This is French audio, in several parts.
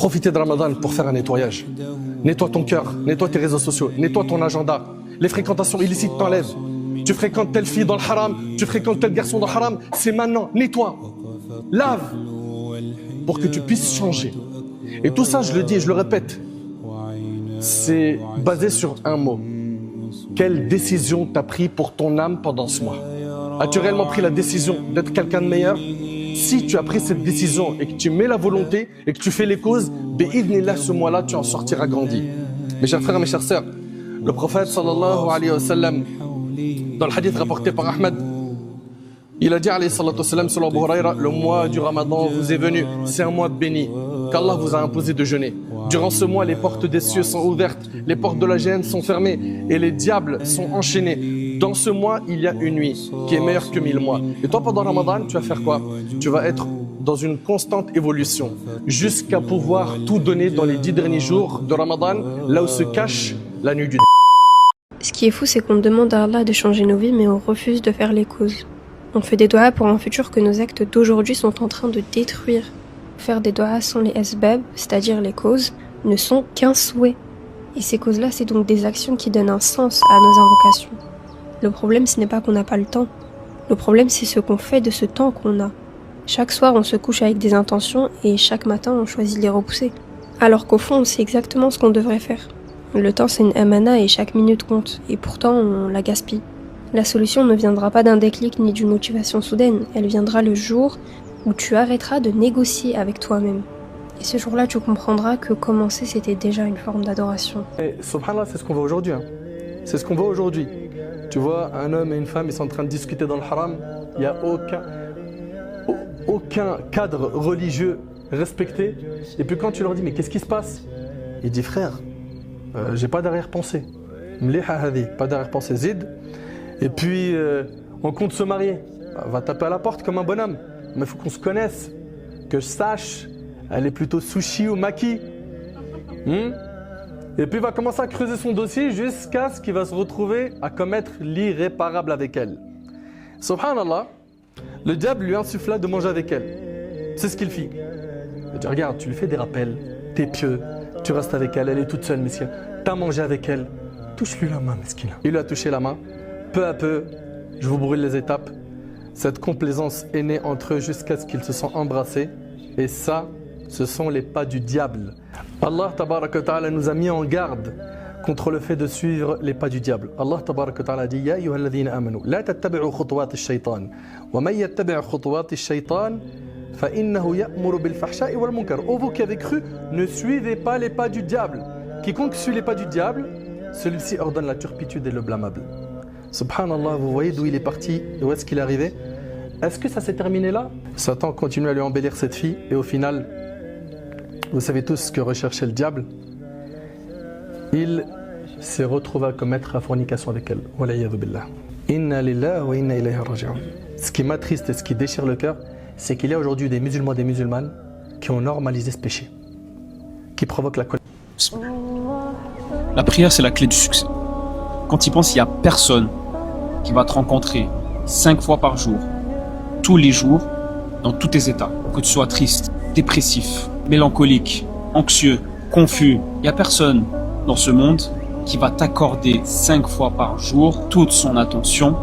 profiter de Ramadan pour faire un nettoyage. Nettoie ton cœur, nettoie tes réseaux sociaux, nettoie ton agenda. Les fréquentations illicites t'enlèvent. Tu fréquentes telle fille dans le haram, tu fréquentes tel garçon dans le haram, c'est maintenant, nettoie, lave, pour que tu puisses changer. Et tout ça, je le dis et je le répète, c'est basé sur un mot. Quelle décision t'as pris pour ton âme pendant ce mois? As-tu réellement pris la décision d'être quelqu'un de meilleur? Si tu as pris cette décision et que tu mets la volonté et que tu fais les causes, bi'idhnillah, ce mois-là, tu en sortiras grandi. Mes chers frères et mes chères sœurs, le prophète sallallahu alayhi wa sallam, dans le hadith rapporté par Ahmed, il a dit alayhi salatu wa sallam, selon Abu Huraira, le mois du Ramadan vous est venu, c'est un mois béni, qu'Allah vous a imposé de jeûner. Durant ce mois, les portes des cieux sont ouvertes, les portes de la géhenne sont fermées et les diables sont enchaînés. Dans ce mois, il y a une nuit qui est meilleure que 1000 mois. Et toi, pendant Ramadan, tu vas faire quoi? Tu vas être dans une constante évolution jusqu'à pouvoir tout donner dans les 10 derniers jours de Ramadan, là où se cache la nuit du. Ce qui est fou, c'est qu'on demande à Allah de changer nos vies, mais on refuse de faire les causes. On fait des doigts pour un futur que nos actes d'aujourd'hui sont en train de détruire. Faire des doigts sans les asbab, c'est-à-dire les causes, ne sont qu'un souhait. Et ces causes-là, c'est donc des actions qui donnent un sens à nos invocations. Le problème, ce n'est pas qu'on n'a pas le temps. Le problème, c'est ce qu'on fait de ce temps qu'on a. Chaque soir, on se couche avec des intentions et chaque matin, on choisit de les repousser. Alors qu'au fond, on sait exactement ce qu'on devrait faire. Le temps, c'est une amana et chaque minute compte. Et pourtant, on la gaspille. La solution ne viendra pas d'un déclic ni d'une motivation soudaine. Elle viendra le jour où tu arrêteras de négocier avec toi-même. Et ce jour-là, tu comprendras que commencer, c'était déjà une forme d'adoration. Et subhanallah, c'est ce qu'on voit aujourd'hui. C'est ce qu'on voit aujourd'hui. Tu vois, un homme et une femme, ils sont en train de discuter dans le haram. Il n'y a aucun cadre religieux respecté. Et puis quand tu leur dis, mais qu'est-ce qui se passe? Il dit, frère, j'ai pas d'arrière-pensée. Pas d'arrière-pensée, zid. Et puis, on compte se marier. Va taper à la porte comme un bonhomme. Mais il faut qu'on se connaisse. Que je sache, elle est plutôt sushi ou maki. Et puis il va commencer à creuser son dossier jusqu'à ce qu'il va se retrouver à commettre l'irréparable avec elle. Subhanallah, le diable lui insuffla de manger avec elle. C'est ce qu'il fit. Il dit, regarde, tu lui fais des rappels, t'es pieux, tu restes avec elle, elle est toute seule, mesquine. T'as mangé avec elle, touche-lui la main, mesquine. Il lui a touché la main. Peu à peu, je vous brûle les étapes. Cette complaisance est née entre eux jusqu'à ce qu'ils se sont embrassés. Et ça, ce sont les pas du diable. Allah tabaraka wa ta'ala nous a mis en garde contre le fait de suivre les pas du diable. Allah tabaraka wa ta'ala dit, Ya ayyuhalladhina amanu, la tattabi'u khutuwat ash-shaytan. Wa man yattabi' khutuwat ash-shaytan, fa innahu ya'muru bil fahsha'i wal munkar. Ô vous qui avez cru, ne suivez pas les pas du diable. Quiconque suit les pas du diable, celui-ci ordonne la turpitude et le blâmable. Subhanallah, vous voyez d'où il est parti, où est-ce qu'il est arrivé? Est-ce que ça s'est terminé là? Satan continue à lui embellir cette fille et au final, vous savez tous ce que recherchait le diable. Il s'est retrouvé à commettre la fornication avec elle. Walayadu billah. Inna lillahi wa inna ilayhi raji'un. Ce qui m'attriste et ce qui déchire le cœur, c'est qu'il y a aujourd'hui des musulmans et des musulmanes qui ont normalisé ce péché, qui provoquent la colère. La prière, c'est la clé du succès. Quand tu y penses, il n'y a personne qui va te rencontrer 5 fois par jour, tous les jours, dans tous tes états. Que tu sois triste, dépressif, mélancolique, anxieux, confus. Il n'y a personne dans ce monde qui va t'accorder 5 fois par jour toute son attention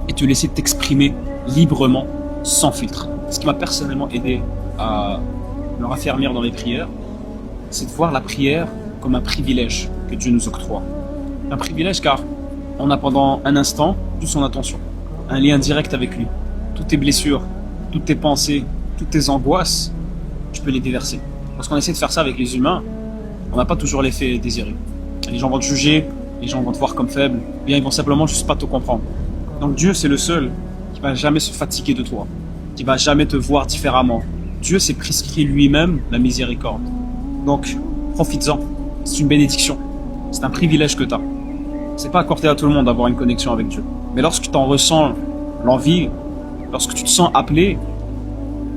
et te laisser t'exprimer librement, sans filtre. Ce qui m'a personnellement aidé à me raffermir dans les prières, c'est de voir la prière comme un privilège que Dieu nous octroie. Un privilège car on a pendant un instant toute son attention, un lien direct avec lui. Toutes tes blessures, toutes tes pensées, toutes tes angoisses, tu peux les déverser. Lorsqu'on essaie de faire ça avec les humains, on n'a pas toujours l'effet désiré. Les gens vont te juger, les gens vont te voir comme faible, bien ils vont simplement juste pas te comprendre. Donc Dieu, c'est le seul qui va jamais se fatiguer de toi, qui va jamais te voir différemment. Dieu s'est prescrit lui-même la miséricorde. Donc, profites-en. C'est une bénédiction. C'est un privilège que tu as. C'est pas accordé à tout le monde d'avoir une connexion avec Dieu. Mais lorsque tu en ressens l'envie, lorsque tu te sens appelé,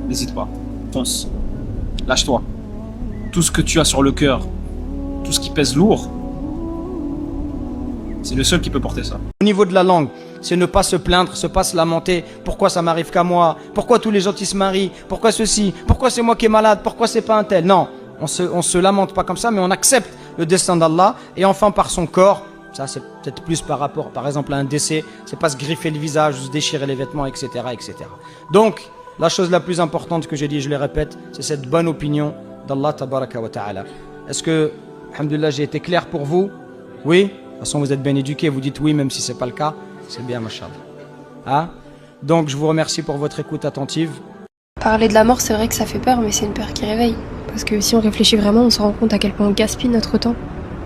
n'hésite pas. Fonce. Lâche-toi. Tout ce que tu as sur le cœur, tout ce qui pèse lourd, c'est le seul qui peut porter ça. Au niveau de la langue, c'est ne pas se plaindre, ne pas se lamenter. Pourquoi ça m'arrive qu'à moi? Pourquoi tous les gens qui se marient? Pourquoi ceci? Pourquoi c'est moi qui est malade? Pourquoi c'est pas un tel? Non. on se lamente pas comme ça, mais on accepte le destin d'Allah. Et enfin par son corps, ça c'est peut-être plus par rapport par exemple à un décès, c'est pas se griffer le visage, se déchirer les vêtements, etc., etc. Donc la chose la plus importante que j'ai dit, je le répète, c'est cette bonne opinion d'Allah tabaraka wa ta'ala. Est-ce que, alhamdoulilah, j'ai été clair pour vous? Oui? De toute façon vous êtes bien éduqués, vous dites oui même si c'est pas le cas, c'est bien, mashallah. Hein? Donc je vous remercie pour votre écoute attentive. Parler de la mort, c'est vrai que ça fait peur, mais c'est une peur qui réveille. Parce que si on réfléchit vraiment, on se rend compte à quel point on gaspille notre temps.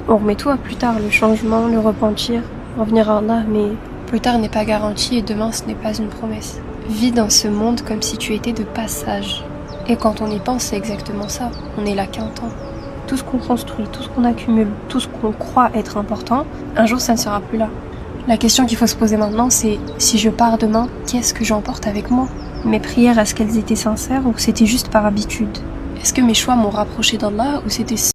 On remet tout à plus tard, le changement, le repentir, revenir à Allah, mais plus tard n'est pas garanti et demain ce n'est pas une promesse. Vis dans ce monde comme si tu étais de passage. Et quand on y pense, c'est exactement ça. On n'est là qu'un temps. Tout ce qu'on construit, tout ce qu'on accumule, tout ce qu'on croit être important, un jour ça ne sera plus là. La question qu'il faut se poser maintenant, c'est si je pars demain, qu'est-ce que j'emporte avec moi? Mes prières, est-ce qu'elles étaient sincères ou c'était juste par habitude? Est-ce que mes choix m'ont rapproché d'Allah ou c'était